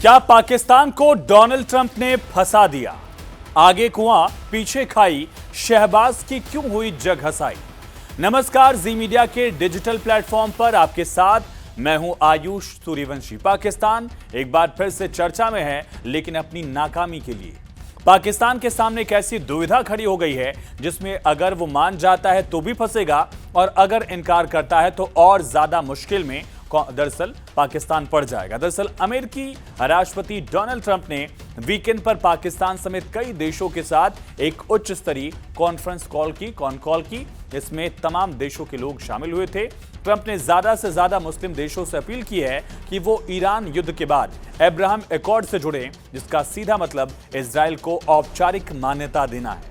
क्या पाकिस्तान को Donald Trump ने फंसा दिया? आगे कुआं पीछे खाई, शहबाज की क्यों हुई जग हंसाई? नमस्कार, जी मीडिया के डिजिटल प्लेटफॉर्म पर आपके साथ मैं हूं आयुष सूर्यवंशी। पाकिस्तान एक बार फिर से चर्चा में है, लेकिन अपनी नाकामी के लिए। पाकिस्तान के सामने एक ऐसी दुविधा खड़ी हो गई है जिसमें अगर वो मान जाता है तो भी फंसेगा और अगर इनकार करता है तो और ज्यादा मुश्किल में दरअसल पाकिस्तान पड़ जाएगा। दरअसल अमेरिकी राष्ट्रपति डोनाल्ड ट्रंप ने वीकेंड पर पाकिस्तान समेत कई देशों के साथ एक उच्च स्तरीय कॉन्फ्रेंस कॉल की। इसमें तमाम देशों के लोग शामिल हुए थे। ट्रंप ने ज्यादा से ज्यादा मुस्लिम देशों से अपील की है कि वो ईरान युद्ध के बाद अब्राहम एकॉर्ड से जुड़े, जिसका सीधा मतलब इजराइल को औपचारिक मान्यता देना है।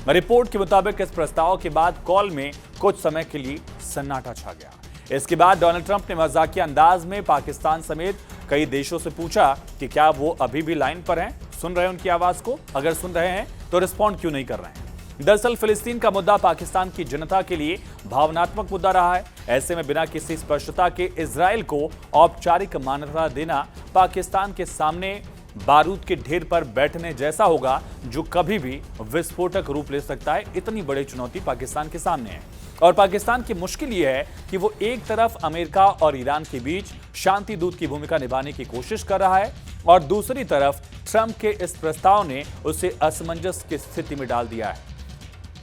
रिपोर्ट के मुताबिक इस प्रस्ताव के बाद कॉल में कुछ समय के लिए सन्नाटा छा गया। इसके बाद डोनाल्ड ट्रंप ने मजाकिया अंदाज में पाकिस्तान समेत कई देशों से पूछा कि क्या वो अभी भी लाइन पर हैं, सुन रहे हैं उनकी आवाज को? अगर सुन रहे हैं तो रिस्पॉन्ड क्यों नहीं कर रहे हैं? दरअसल फिलिस्तीन का मुद्दा पाकिस्तान की जनता के लिए भावनात्मक मुद्दा रहा है। ऐसे में बिना किसी स्पष्टता के इजराइल को औपचारिक मान्यता देना पाकिस्तान के सामने बारूद के ढेर पर बैठने जैसा होगा, जो कभी भी विस्फोटक रूप ले सकता है। इतनी बड़ी चुनौती पाकिस्तान के सामने है और पाकिस्तान की मुश्किल यह है कि वो एक तरफ अमेरिका और ईरान के बीच शांति दूत की भूमिका निभाने की कोशिश कर रहा है और दूसरी तरफ ट्रंप के इस प्रस्ताव ने उसे असमंजस की स्थिति में डाल दिया है।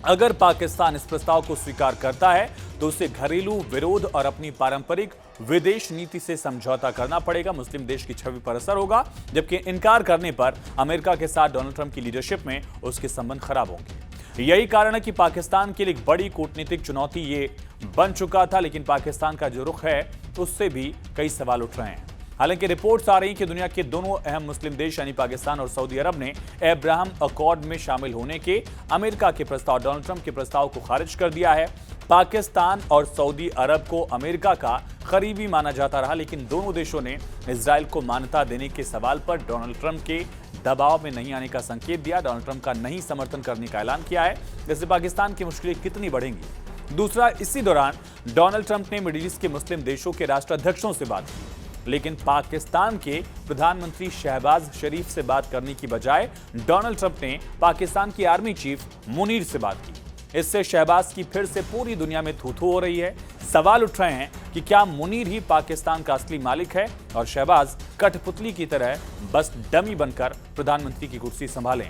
अगर पाकिस्तान इस प्रस्ताव को स्वीकार करता है तो उसे घरेलू विरोध और अपनी पारंपरिक विदेश नीति से समझौता करना पड़ेगा। मुस्लिम देश की छवि पर असर होगा, जबकि इनकार करने पर अमेरिका के साथ डोनाल्ड ट्रंप की लीडरशिप में उसके संबंध खराब होंगे। यही कारण है कि पाकिस्तान के लिए एक बड़ी कूटनीतिक चुनौती ये बन चुका था, लेकिन पाकिस्तान का जो रुख है उससे भी कई सवाल उठ रहे हैं। हालांकि रिपोर्ट्स आ रही कि दुनिया के दोनों अहम मुस्लिम देश यानी पाकिस्तान और सऊदी अरब ने अब्राहम अकॉर्ड में शामिल होने के अमेरिका के प्रस्ताव, डोनाल्ड ट्रंप के प्रस्ताव को खारिज कर दिया है। पाकिस्तान और सऊदी अरब को अमेरिका का करीबी माना जाता रहा, लेकिन दोनों देशों ने इजराइल को मान्यता देने के सवाल पर डोनाल्ड ट्रंप के दबाव में नहीं आने का संकेत दिया। डोनाल्ड ट्रंप का नहीं समर्थन करने का ऐलान किया है। इससे पाकिस्तान की मुश्किलें कितनी बढ़ेंगी? दूसरा, इसी दौरान डोनाल्ड ट्रंप ने मिडिल ईस्ट के मुस्लिम देशों के राष्ट्राध्यक्षों से बात की, लेकिन पाकिस्तान के प्रधानमंत्री शहबाज शरीफ से बात करने की बजाय डोनाल्ड ट्रंप ने पाकिस्तान की आर्मी चीफ मुनीर से बात की। इससे शहबाज की फिर से पूरी दुनिया में थू-थू हो रही है। सवाल उठ रहे हैं कि क्या मुनीर ही पाकिस्तान का असली मालिक है और शहबाज कठपुतली की तरह बस डमी बनकर प्रधानमंत्री की कुर्सी संभालें?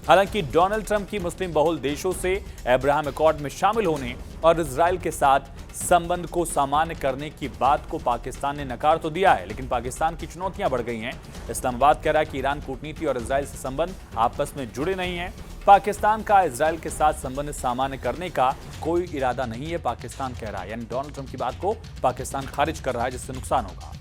हालांकि डोनाल्ड ट्रंप की मुस्लिम बहुल देशों से अब्राहम अकॉर्ड में शामिल होने और इजराइल के साथ संबंध को सामान्य करने की बात को पाकिस्तान ने नकार तो दिया है, लेकिन पाकिस्तान की चुनौतियां बढ़ गई हैं। इस्लामाबाद कह रहा है कि ईरान कूटनीति और इजराइल से संबंध आपस में जुड़े नहीं हैं। पाकिस्तान का इजराइल के साथ संबंध सामान्य करने का कोई इरादा नहीं है, पाकिस्तान कह रहा है। यानी डोनाल्ड ट्रंप की बात को पाकिस्तान खारिज कर रहा है, जिससे नुकसान होगा।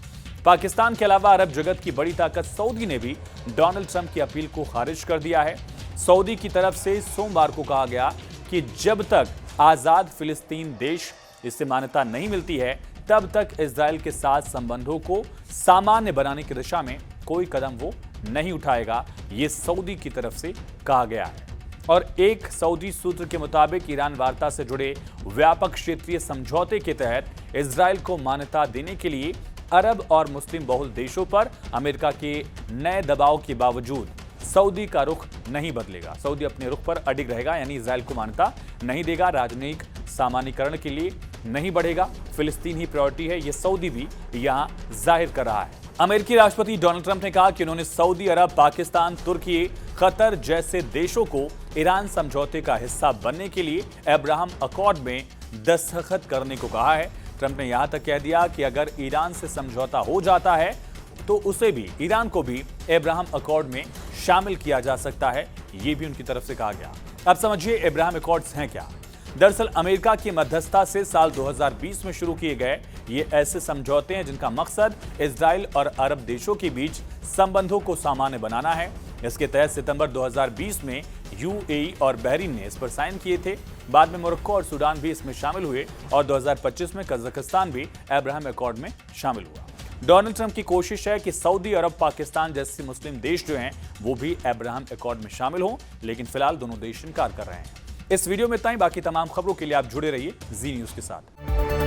पाकिस्तान के अलावा अरब जगत की बड़ी ताकत सऊदी ने भी डोनाल्ड ट्रंप की अपील को खारिज कर दिया है। सऊदी की तरफ से सोमवार को कहा गया कि जब तक आजाद फिलिस्तीन देश इससे मान्यता नहीं मिलती है, तब तक इजराइल के साथ संबंधों को सामान्य बनाने की दिशा में कोई कदम वो नहीं उठाएगा, ये सऊदी की तरफ से कहा गया है। और एक सऊदी सूत्र के मुताबिक ईरान वार्ता से जुड़े व्यापक क्षेत्रीय समझौते के तहत इजराइल को मान्यता देने के लिए अरब और मुस्लिम बहुल देशों पर अमेरिका के नए दबाव के बावजूद सऊदी का रुख नहीं बदलेगा। सऊदी अपने रुख पर अडिग रहेगा, यानी इजराइल को मान्यता नहीं देगा, राजनयिक सामान्यकरण के लिए नहीं बढ़ेगा। फिलिस्तीन ही प्रायोरिटी है, ये सऊदी भी यहां जाहिर कर रहा है। अमेरिकी राष्ट्रपति डोनाल्ड ट्रंप ने कहा कि उन्होंने सऊदी अरब, पाकिस्तान, तुर्की, कतर जैसे देशों को ईरान समझौते का हिस्सा बनने के लिए अब्राहम अकॉर्ड में दस्तखत करने को कहा है। ट्रंप ने यहां तक कह दिया कि अगर ईरान से समझौता हो जाता है तो उसे भी, ईरान को भी अब्राहम अकॉर्ड में शामिल किया जा सकता है, ये भी उनकी तरफ से कहा गया। अब समझिए अब्राहम अकॉर्ड्स हैं क्या। दरअसल अमेरिका की मध्यस्थता से साल 2020 में शुरू किए गए ये ऐसे समझौते हैं जिनका मकसद इजराइल और अरब देशों के बीच संबंधों को सामान्य बनाना है। इसके तहत सितंबर 2020 में यूएई और बहरीन ने इस पर साइन किए थे। बाद में मोरक्को और सूडान भी इसमें शामिल हुए और 2025 में कजाकिस्तान भी अब्राहम अकॉर्ड में शामिल हुआ। डोनाल्ड ट्रंप की कोशिश है कि सऊदी अरब, पाकिस्तान जैसे मुस्लिम देश जो हैं वो भी अब्राहम अकॉर्ड में शामिल हों, लेकिन फिलहाल दोनों देश इनकार कर रहे हैं। इस वीडियो में इतना ही। बाकी तमाम खबरों के लिए आप जुड़े रहिए जी न्यूज के साथ।